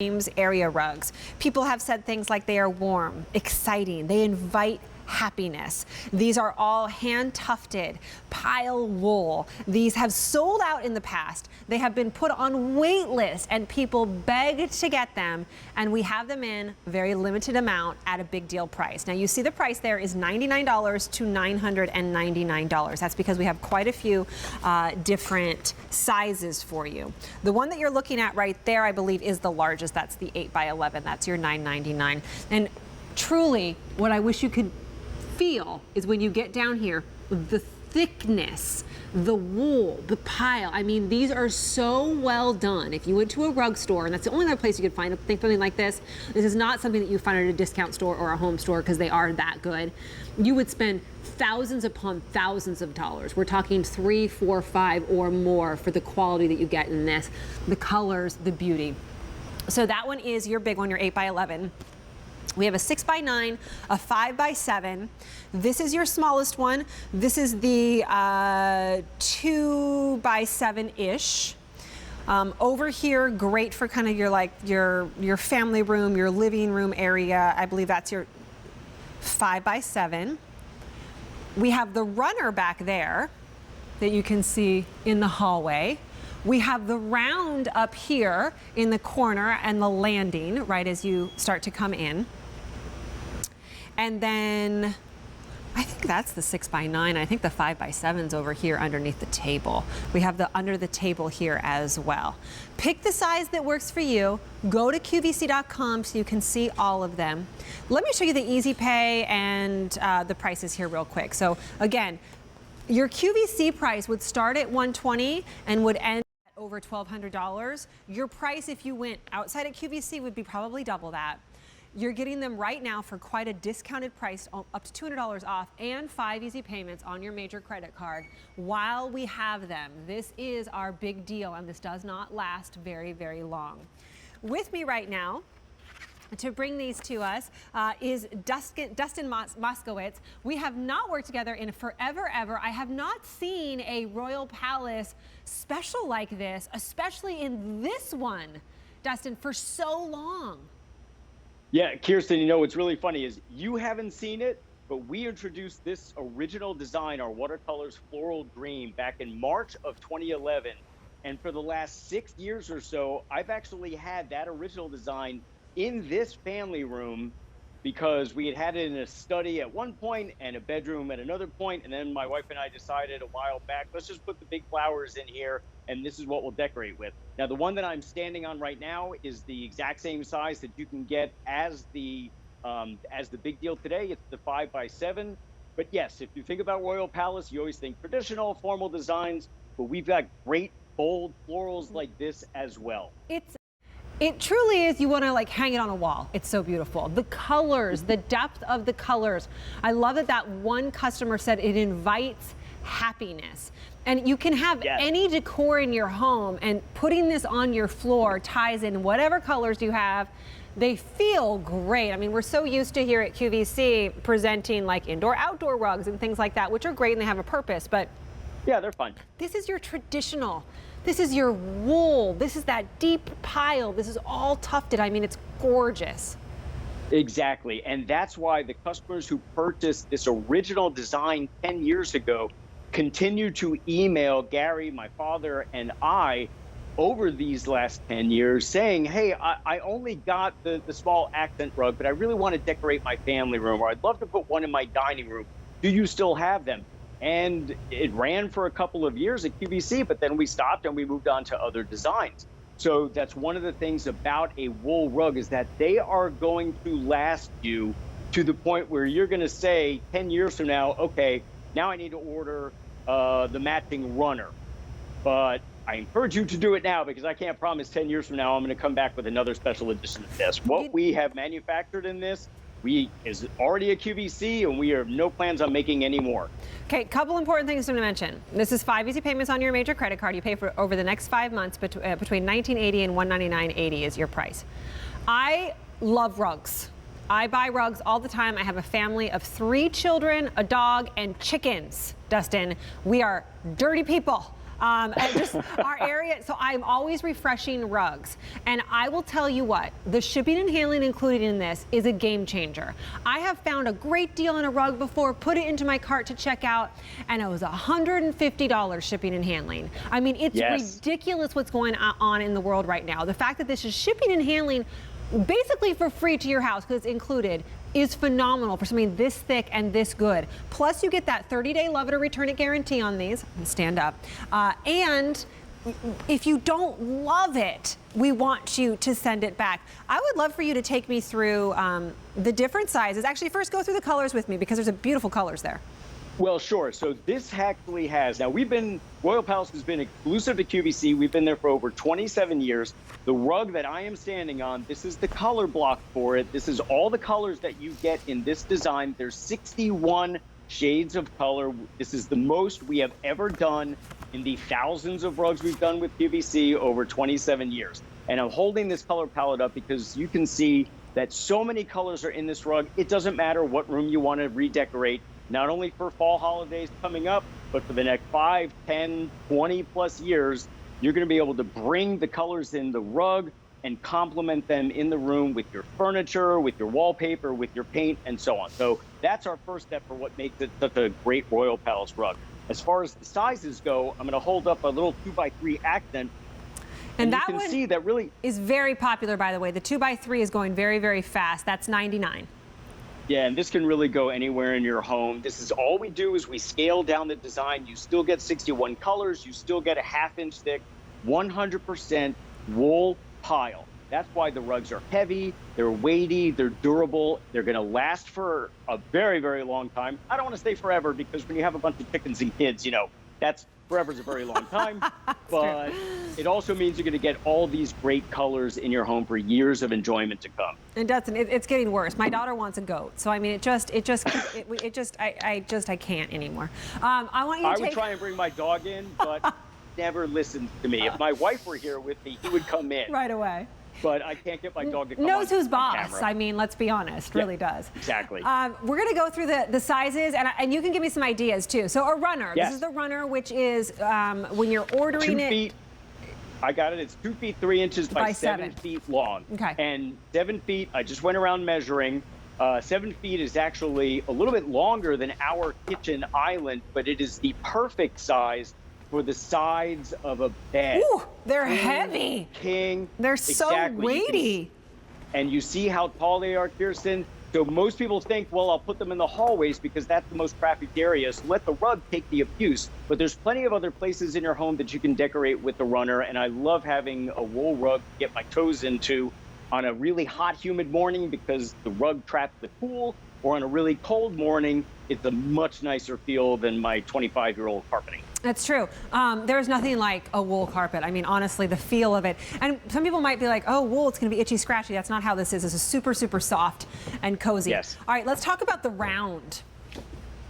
area rugs. People have said things like they are warm, exciting, they invite happiness. These are all hand tufted pile wool. These have sold out in the past. They have been put on wait lists and people begged to get them, and we have them in a very limited amount at a big deal price. Now you see the price there is $99 to $999. That's because we have quite a few different sizes for you. The one that you're looking at right there, I believe, is the largest. That's the 8x11. That's your $999. And truly, what I wish you could feel is when you get down here, the thickness, the wool, the pile. I mean, these are so well done. If you went to a rug store, and that's the only other place you could find something like this, this is not something that you find at a discount store or a home store because they are that good. You would spend thousands upon thousands of dollars. We're talking 3, 4, 5 or more for the quality that you get in this, the colors, the beauty. So that one is your big one, your 8x11. We have a 6x9, a 5x7. This is your smallest one. This is the 2x7-ish. Over here, great for kind of your family room, your living room area. I believe that's your 5x7. We have the runner back there that you can see in the hallway. We have the round up here in the corner and the landing right as you start to come in. And then I think that's the 6x9. I think the 5x7's over here underneath the table. We have the under the table here as well. Pick the size that works for you. Go to QVC.com so you can see all of them. Let me show you the Easy Pay and the prices here real quick. So again, your QVC price would start at $120 and would end at over $1,200. Your price if you went outside at QVC would be probably double that. You're getting them right now for quite a discounted price, up to $200 off, and 5 easy payments on your major credit card while we have them. This is our big deal, and this does not last very, very long. With me right now to bring these to us is Dustin Moskowitz. We have not worked together in forever, ever. I have not seen a Royal Palace special like this, especially in this one, Dustin, for so long. Yeah, Kirsten, you know, what's really funny is you haven't seen it, but we introduced this original design, our Watercolors Floral Green, back in March of 2011. And for the last 6 years or so, I've actually had that original design in this family room because we had it in a study at one point and a bedroom at another point. And then my wife and I decided a while back, let's just put the big flowers in here, and this is what we'll decorate with. Now, the one that I'm standing on right now is the exact same size that you can get as the big deal today. It's the 5x7. But yes, if you think about Royal Palace, you always think traditional, formal designs, but we've got great, bold florals like this as well. It truly is, you want to like hang it on a wall. It's so beautiful. The colors, the depth of the colors. I love that one customer said it invites happiness. And you can have any decor in your home, and putting this on your floor ties in whatever colors you have. They feel great. I mean, we're so used to here at QVC presenting like indoor-outdoor rugs and things like that, which are great and they have a purpose, but yeah, they're fun. This is your traditional. This is your wool. This is that deep pile. This is all tufted. I mean, it's gorgeous. Exactly. And that's why the customers who purchased this original design 10 years ago continue to email Gary, my father, and I over these last 10 years saying, hey, I only got the small accent rug, but I really want to decorate my family room, or I'd love to put one in my dining room. Do you still have them? And it ran for a couple of years at QVC, but then we stopped and we moved on to other designs. So that's one of the things about a wool rug is that they are going to last you to the point where you're going to say 10 years from now, okay, now I need to order the matching runner. But I encourage you to do it now because I can't promise 10 years from now I'm going to come back with another special edition of this. What we have manufactured in this is already a QVC, and we have no plans on making any more. Okay, couple important things to mention. This is 5 easy payments on your major credit card. You pay for over the next 5 months between $19.80 and $199.80 is your price. I love rugs. I buy rugs all the time. I have a family of 3 children, a dog, and chickens. Dustin, we are dirty people. And just our area, so I'm always refreshing rugs. And I will tell you what, the shipping and handling included in this is a game changer. I have found a great deal on a rug before, put it into my cart to check out, and it was $150 shipping and handling. I mean, it's ridiculous what's going on in the world right now. The fact that this is shipping and handling basically for free to your house because it's included is phenomenal for something this thick and this good. Plus you get that 30-day love it or return it guarantee on these. Stand up. And if you don't love it, we want you to send it back. I would love for you to take me through the different sizes. Actually, first go through the colors with me because there's a beautiful colors there. Well, sure. So this actually has, now Royal Palace has been exclusive to QVC. We've been there for over 27 years. The rug that I am standing on, this is the color block for it. This is all the colors that you get in this design. There's 61 shades of color. This is the most we have ever done in the thousands of rugs we've done with QVC over 27 years. And I'm holding this color palette up because you can see that so many colors are in this rug. It doesn't matter what room you want to redecorate. Not only for fall holidays coming up, but for the next 5, 10, 20 plus years, you're going to be able to bring the colors in the rug and complement them in the room with your furniture, with your wallpaper, with your paint, and so on. So that's our first step for what makes it such a great Royal Palace rug. As far as the sizes go, I'm going to hold up a little 2x3 accent. And that you can see that really is very popular, by the way. The 2x3 is going very, very fast. That's $99. Yeah, and this can really go anywhere in your home. This is all we do is we scale down the design. You still get 61 colors. You still get a 1/2 inch thick, 100% wool pile. That's why the rugs are heavy, they're weighty, they're durable, they're gonna last for a very, very long time. I don't wanna say forever because when you have a bunch of chickens and kids, you know, that's forever's a very long time, but it also means you're going to get all these great colors in your home for years of enjoyment to come. It doesn't. It's getting worse. My daughter wants a goat, so I mean, I can't anymore. I want you to I would try and bring my dog in, but never listens to me. If my wife were here with me, he would come in right away. But I can't get my dog to come knows on who's boss. camera. I mean, let's be honest, really does. Exactly. We're going to go through the sizes, and you can give me some ideas too. So a runner. Yes. This is the runner, which is when you're ordering 2 feet. I got it. It's 2 feet 3 inches by 7 feet long. Okay. And 7 feet. I just went around measuring. 7 feet is actually a little bit longer than our kitchen island, but it is the perfect size for the sides of a bed. Ooh, they're heavy. King. They're so weighty. And you see how tall they are, Kirsten? So most people think, well, I'll put them in the hallways because that's the most trafficked area. So let the rug take the abuse. But there's plenty of other places in your home that you can decorate with the runner. And I love having a wool rug to get my toes into on a really hot, humid morning because the rug traps the cool. Or on a really cold morning, it's a much nicer feel than my 25-year-old carpeting. That's true. There's nothing like a wool carpet. I mean, honestly, the feel of it. And some people might be like, oh, wool, it's going to be itchy, scratchy. That's not how this is. This is super, super soft and cozy. Yes. All right, let's talk about the round.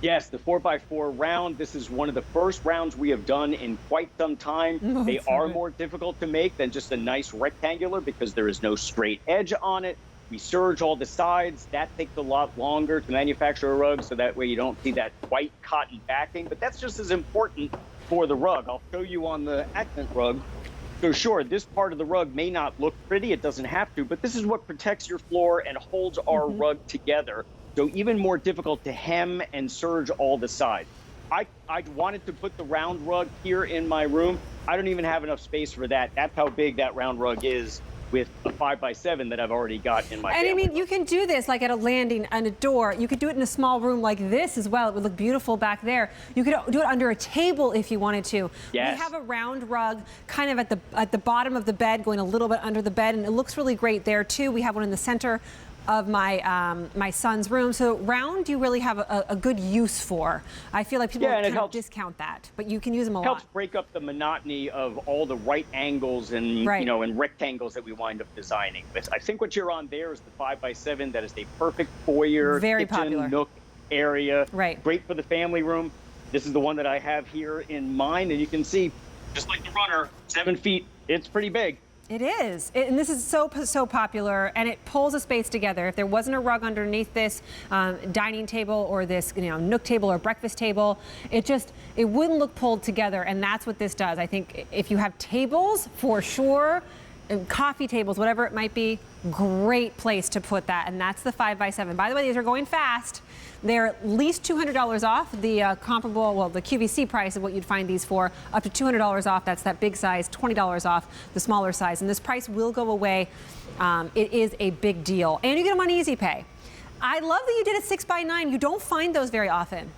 Yes, the 4x4 round. This is one of the first rounds we have done in quite some time. They are more difficult to make than just a nice rectangular because there is no straight edge on it. We serge all the sides. That takes a lot longer to manufacture a rug, so that way you don't see that white cotton backing. But that's just as important for the rug. I'll show you on the accent rug. So sure, this part of the rug may not look pretty. It doesn't have to, but this is what protects your floor and holds our rug together. So even more difficult to hem and serge all the sides. I wanted to put the round rug here in my room. I don't even have enough space for that. That's how big that round rug is with a 5x7 that I've already got in my And I mean, room. you can do this like at a landing and a door. You could do it in a small room like this as well. It would look beautiful back there. You could do it under a table if you wanted to. Yes. We have a round rug kind of at the bottom of the bed, going a little bit under the bed, and it looks really great there too. We have one in the center of my my son's room. So round you really have a good use for. I feel like people kind of discount that, but you can use them a lot. Helps break up the monotony of all the right angles and you know, and rectangles that we wind up designing with. I think what you're on there is the 5x7. That is a perfect foyer, kitchen, nook area. Right. Great for the family room. This is the one that I have here in mine, and you can see, just like the runner, 7 feet. It's pretty big. It is, and this is so popular, and it pulls a space together. If there wasn't a rug underneath this dining table or this nook table or breakfast table, it wouldn't look pulled together, and that's what this does. I think if you have tables, for sure, coffee tables, whatever it might be, great place to put that, and that's the 5x7. By the way, these are going fast. They're at least $200 off the comparable, well, the QVC price of what you'd find these for, up to $200 off. That's that big size, $20 off the smaller size. And this price will go away. It is a big deal. And you get them on Easy Pay. I love that you did a 6x9. You don't find those very often.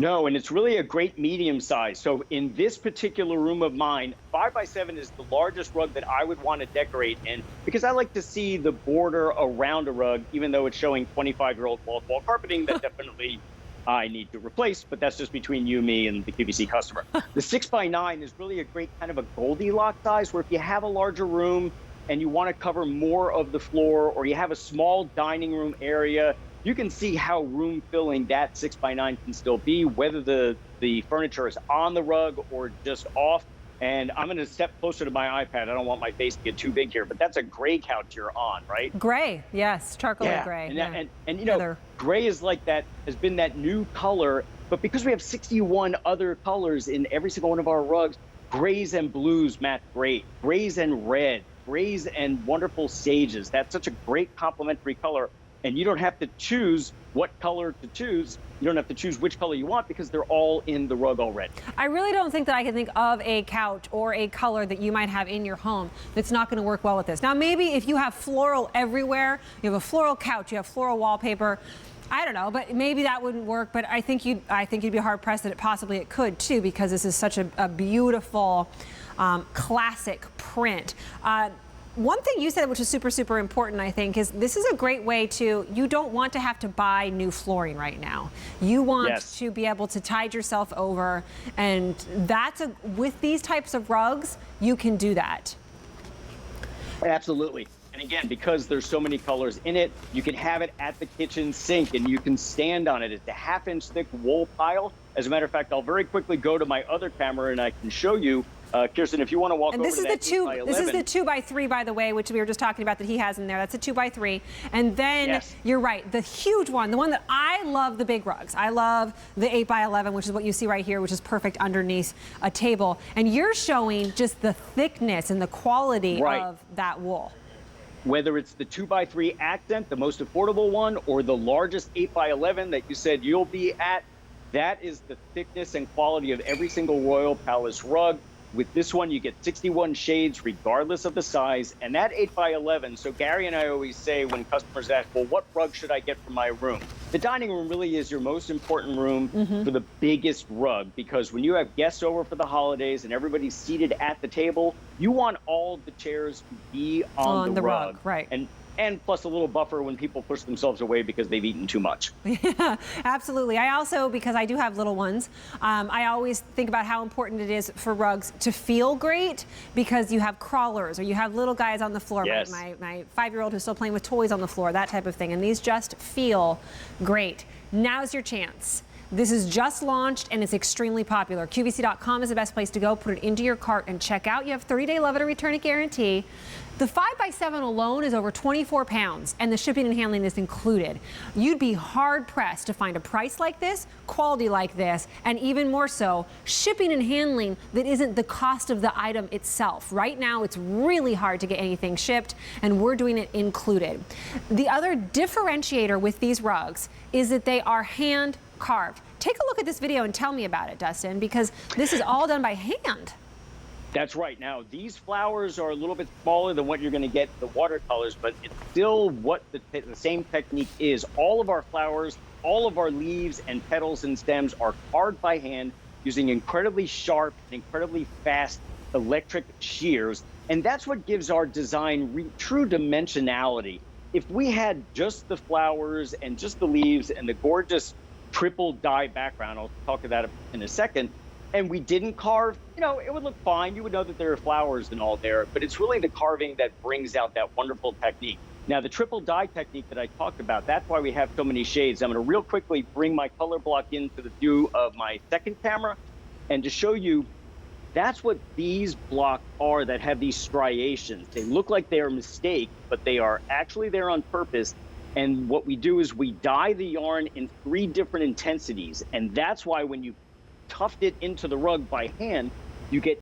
No, and it's really a great medium size. So in this particular room of mine, 5x7 is the largest rug that I would want to decorate in, because I like to see the border around a rug, even though it's showing 25-year-old wall-to-wall carpeting that definitely I need to replace, but that's just between you, me, and the QVC customer. The 6x9 is really a great kind of a Goldilocks size, where if you have a larger room and you want to cover more of the floor, or you have a small dining room area, you can see how room filling that 6x9 can still be, whether the furniture is on the rug or just off. And I'm going to step closer to my iPad. I don't want my face to get too big here, but that's a gray couch you're on, right? Gray, yes, charcoal gray. And you know, gray is like that, has been that new color, but because we have 61 other colors in every single one of our rugs, grays and blues match great, grays and red, grays and wonderful sages. That's such a great complementary color. And you don't have to choose what color to choose. You don't have to choose which color you want, because they're all in the rug already. I really don't think that I can think of a couch or a color that you might have in your home that's not going to work well with this. Now, maybe if you have floral everywhere, you have a floral couch, you have floral wallpaper, I don't know, but maybe that wouldn't work. But I think you'd be hard pressed that it could too, because this is such a beautiful classic print. One thing you said, which is super important, I think, is this is a great way you don't want to have to buy new flooring right now. You want to be able to tide yourself over, and with these types of rugs, you can do that. Absolutely. And again, because there's so many colors in it, you can have it at the kitchen sink, and you can stand on it. It's a 1/2-inch thick wool pile. As a matter of fact, I'll very quickly go to my other camera and I can show you. Kirsten, if you want to walk over to that 8x11. This is the 2x3, by the way, which we were just talking about that he has in there. That's a 2x3. And then you're right, the huge one, the one that I love, the big rugs. I love the 8x11, which is what you see right here, which is perfect underneath a table. And you're showing just the thickness and the quality of that wool. Whether it's the 2x3 accent, the most affordable one, or the largest 8x11 that you said you'll be at, that is the thickness and quality of every single Royal Palace rug. With this one, you get 61 shades regardless of the size, and that 8x11. So Gary and I always say when customers ask, well, what rug should I get for my room? The dining room really is your most important room for the biggest rug, because when you have guests over for the holidays and everybody's seated at the table, you want all the chairs to be on the rug. Right. And plus a little buffer when people push themselves away because they've eaten too much. Yeah, absolutely. I also, because I do have little ones, I always think about how important it is for rugs to feel great, because you have crawlers or you have little guys on the floor. Yes. My 5-year-old who's still playing with toys on the floor, that type of thing. And these just feel great. Now's your chance. This is just launched and it's extremely popular. QVC.com is the best place to go. Put it into your cart and check out. You have 30-day love it or return it guarantee. The 5x7 alone is over 24 pounds, and the shipping and handling is included. You'd be hard-pressed to find a price like this, quality like this, and even more so, shipping and handling that isn't the cost of the item itself. Right now, it's really hard to get anything shipped, and we're doing it included. The other differentiator with these rugs is that they are hand-carved. Take a look at this video and tell me about it, Dustin, because this is all done by hand. That's right. Now, these flowers are a little bit smaller than what you're going to get in the watercolors, but it's still what the same technique is. All of our flowers, all of our leaves and petals and stems are carved by hand using incredibly sharp and incredibly fast electric shears. And that's what gives our design true dimensionality. If we had just the flowers and just the leaves and the gorgeous triple dye background, I'll talk about it in a second, and we didn't carve, it would look fine. You would know that there are flowers and all there, but it's really the carving that brings out that wonderful technique. Now, the triple dye technique that I talked about, that's why we have so many shades. I'm going to real quickly bring my color block into the view of my second camera and to show you That's what these blocks are that have these striations. They look like they are mistakes, but they are actually there on purpose. And what we do is we dye the yarn in 3 different intensities. And that's why when you tuft it into the rug by hand, you get